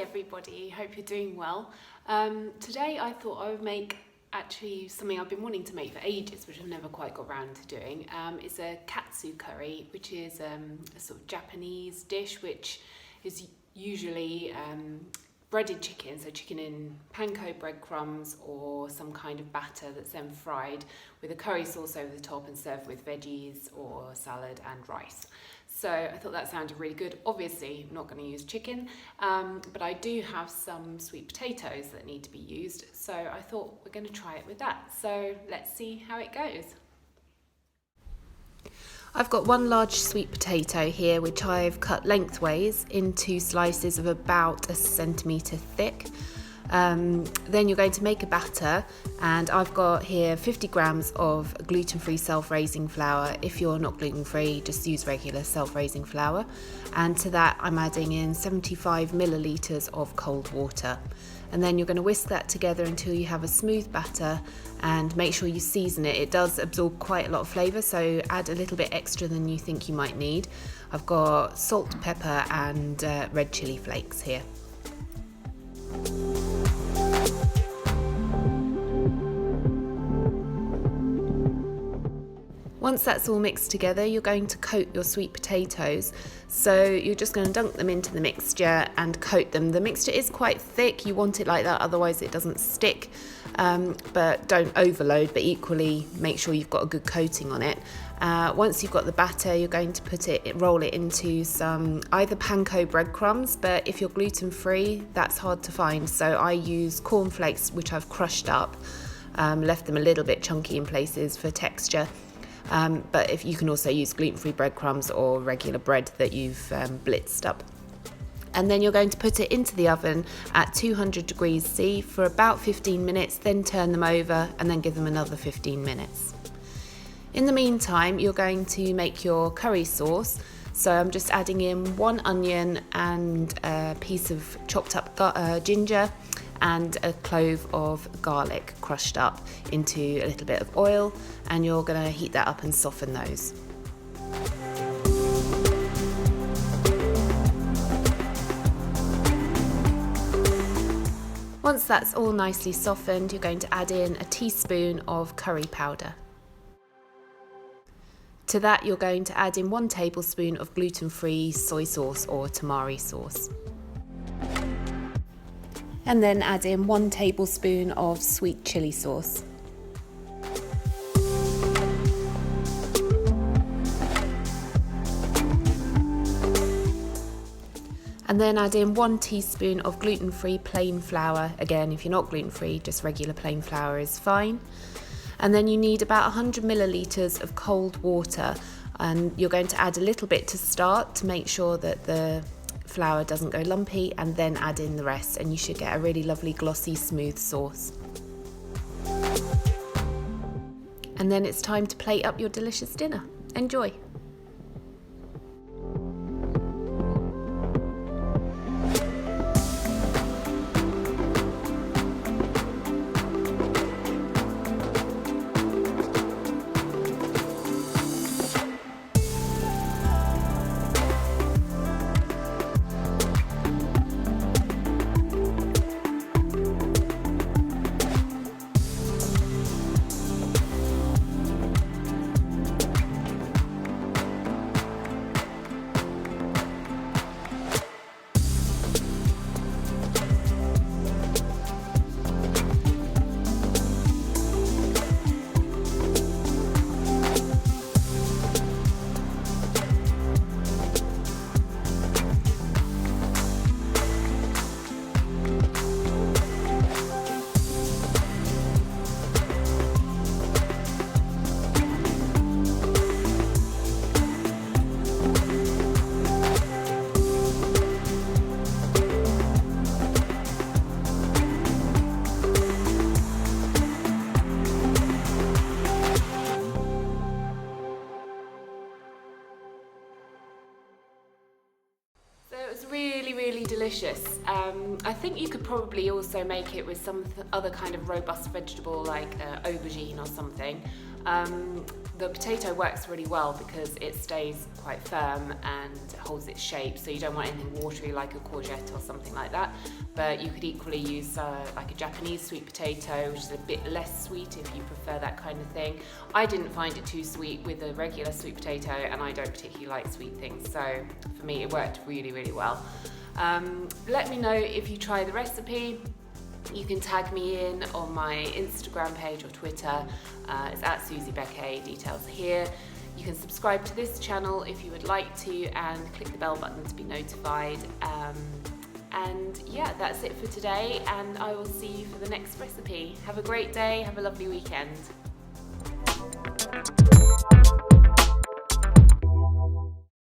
everybody, hope you're doing well. Today I thought I would make actually something I've been wanting to make for ages, which I've never quite got around to doing. It's a Katsu curry, which is a sort of Japanese dish, which is usually breaded chicken, so chicken in panko breadcrumbs or some kind of batter that's then fried with a curry sauce over the top and served with veggies or salad and rice. So I thought that sounded really good. Obviously, I'm not going to use chicken, but I do have some sweet potatoes that need to be used. So I thought we're going to try it with that. So let's see how it goes. I've got one large sweet potato here, which I've cut lengthways into slices of about 1 centimetre thick. Then you're going to make a batter, and I've got here 50 grams of gluten-free self-raising flour. If you're not gluten-free, just use regular self-raising flour. And to that I'm adding in 75 millilitres of cold water. And then you're going to whisk that together until you have a smooth batter, and make sure you season it. It does absorb quite a lot of flavour, so add a little bit extra than you think you might need. I've got salt, pepper and red chilli flakes here. Once that's all mixed together, you're going to coat your sweet potatoes. So you're just going to dunk them into the mixture and coat them. The mixture is quite thick, you want it like that, otherwise it doesn't stick. But don't overload, but equally make sure you've got a good coating on it. Once you've got the batter, you're going to roll it into some either panko breadcrumbs, but if you're gluten-free, that's hard to find. So I use cornflakes, which I've crushed up, left them a little bit chunky in places for texture. But if you can also use gluten-free breadcrumbs or regular bread that you've blitzed up. And then you're going to put it into the oven at 200 degrees C for about 15 minutes, then turn them over and then give them another 15 minutes. In the meantime, you're going to make your curry sauce. So I'm just adding in 1 onion and a piece of chopped up ginger and a clove of garlic crushed up into a little bit of oil, and you're going to heat that up and soften those. Once that's all nicely softened, you're going to add in a teaspoon of curry powder. To that you're going to add in 1 tablespoon of gluten-free soy sauce or tamari sauce. And then add in 1 tablespoon of sweet chilli sauce. And then add in 1 teaspoon of gluten-free plain flour. Again, if you're not gluten-free, just regular plain flour is fine. And then you need about 100 millilitres of cold water, and you're going to add a little bit to start to make sure that the flour doesn't go lumpy, and then add in the rest, and you should get a really lovely glossy smooth sauce. And then it's time to plate up your delicious dinner. Enjoy! Really delicious. I think you could probably also make it with some other kind of robust vegetable like aubergine or something. The potato works really well because it stays quite firm and holds its shape, so you don't want anything watery like a courgette or something like that. But you could equally use like a Japanese sweet potato, which is a bit less sweet if you prefer that kind of thing. I didn't find it too sweet with a regular sweet potato, and I don't particularly like sweet things, so for me it worked really, really well. Let me know if you try the recipe. You can tag me in on my Instagram page or Twitter. It's at SusieBeckA, details here. You can subscribe to this channel if you would like to, and click the bell button to be notified. And yeah, that's it for today, and I will see you for the next recipe. Have a great day, have a lovely weekend.